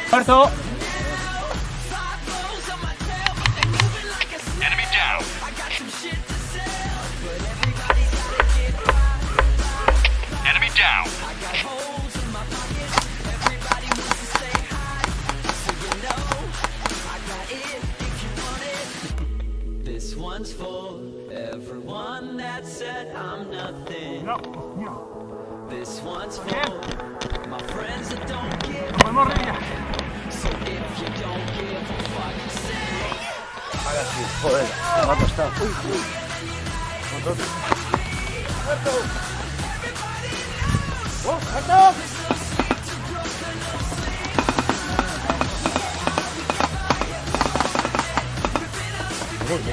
Muerto. This one's for everyone that said I'm nothing. This one's for my friends that don't give a fuck. So if you don't give a fuck, say it. Ahora sí, joder, me va a costar.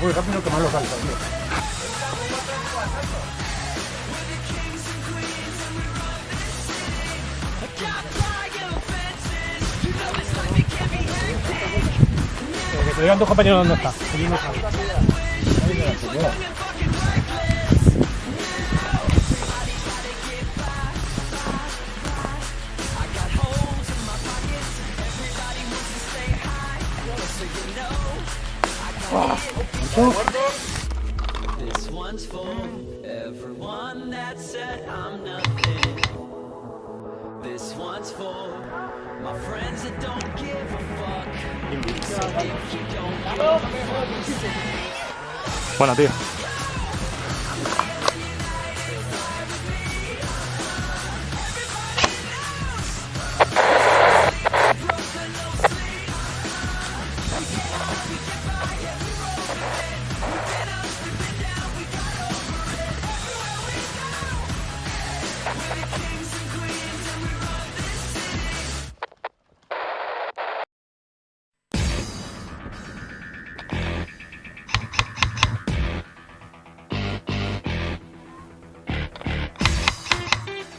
Voy rápido que me lo salta, tío. Que te digan tus compañeros dónde está. This one's for everyone that said I'm nothing. This one's for my friends that don't give a fuck. So if you don't give a fuck, say it. Bueno, tío.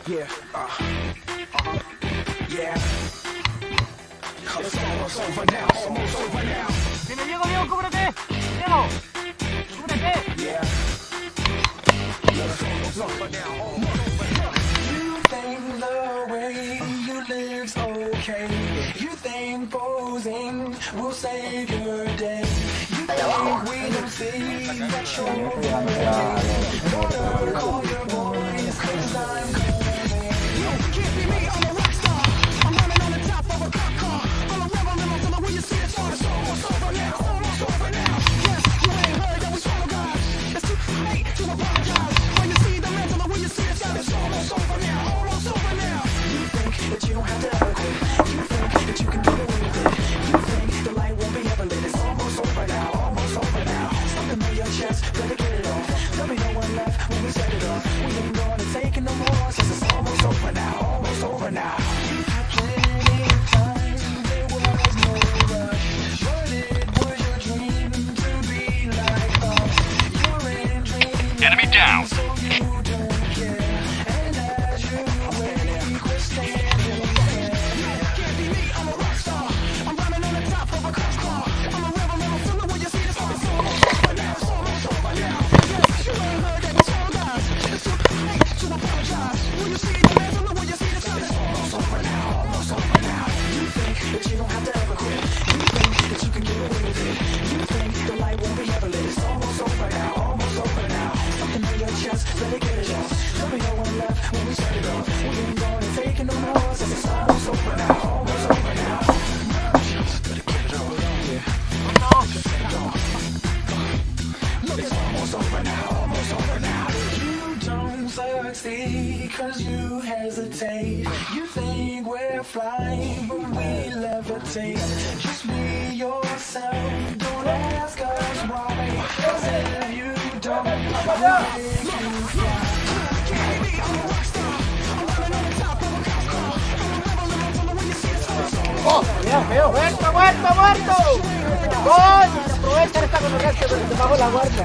Yeah, yeah. It's almost over now, almost over now. Viene Diego, Diego, cúbrete. Diego, cúbrete. Yeah. It's almost over now, almost over now. You think the way you live's okay. You think posing will save your day. You think we don't see that you're okay. Gotta call your boys, 'cause I'm coming. Can't be me, I'm a rock star. I'm running on the top of a cop car. I'm a rebel, and I'm feeling when you see it's almost over now, almost over now. Yes, you ain't heard that we swallow God. It's too late to apologize. When you see the mantle, when you see it's almost over now, almost over now. You think that you don't have to ever quit. You think that you can get away with it. You think the light won't be ever lit. It's almost over now, almost over now. Something on your chest, better get it off. There'll be no one left when we set it off. We ain't gonna take it no more, since it's almost over now, almost over now. You had plenty of time, there was no rush. But it was your dream to be like us. You're in dream. Enemy down. So you don't care. And as you wait, quit standing there. Can't be me, I'm a rock star. I'm running on the top of a cop's car. I'm a rebel, and I'm feeling when you see this. It's almost over now, it's almost over now. Yes, you ain't heard that we swallow guys. It's too late to apologize. When you see the mantle, when you see the sun, it's almost over now, almost over now. You think that you don't have to ever quit. You think that you can get away with it. You think the light won't be ever lit. It's almost over now, almost over now. Something on your chest, better get it off. There'll be no one left when we set it off. We ain't gonna take it no more, since it's almost over now, almost over now. Better get it off, yeah. Look, it's almost over now, almost over now. You don't succeed, 'cause you hesitate. You think we're flying, but we levitate. Just be yourself, don't ask us why. 'Cause if you don't, we'll make you fly. Can't be, I'm a rock star. I'm running on the top of a cop's car. I'm a rebel, and I'm feeling when you see it's ¡Muerto, muerto, muerto! ¡Gol! Aprovecha esta conocerse, pero te pago la guardia.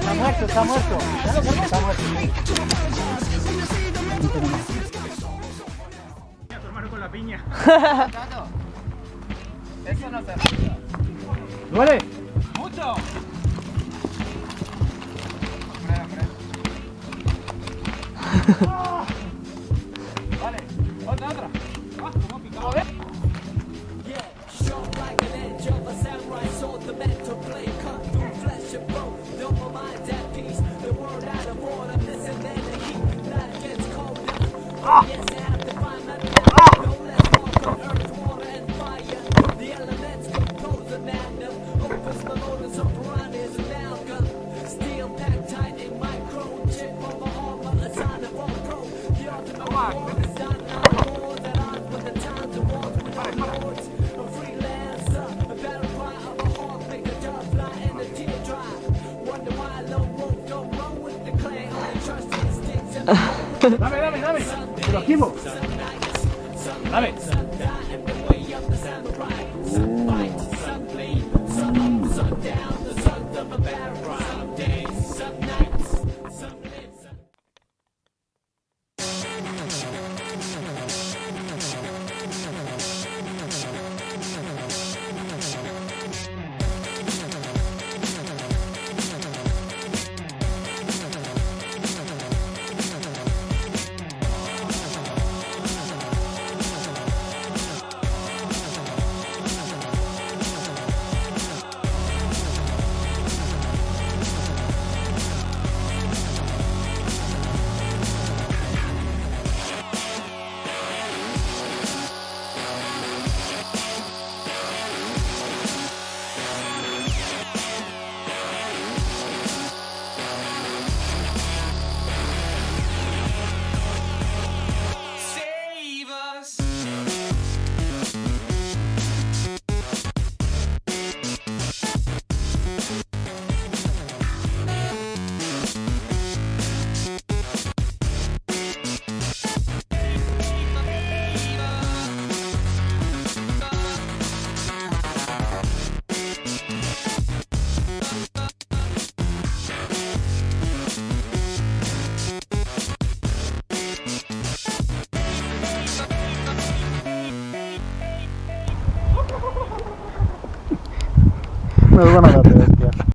Está muerto, está muerto. Está muerto. Tu hermano con la piña. Eso no se ríe. ¿Duele? ¡Mucho! Vale, otra. Ah, como picado. Strong like an edge of a samurai sword, the mental blade cut through flesh and bone. No more mind at peace, the world out of order, missing energy. Life gets colder. Yes, I have to find my path. No less walk on earth, water, and fire. The elements compose a magnum. Opens the lotus of piranhas, amalgam. Steel packed tight in micro chip on my armor, a sign of all pro. The ultimate war is done now. More than on with the time to walk with our lords. A freelancer, a battle cry of a hawk, make a dove fly and a tear dry. Wonder why low won't go wrong with the clan. Only trust instincts and Dame. Te lo esquivo. Dame. some die and the way of the samurai. Some fight, some bleed, some up, some down. The sons of a battle. Some days, some nights, some live, some save us. Me van a dar, bestia.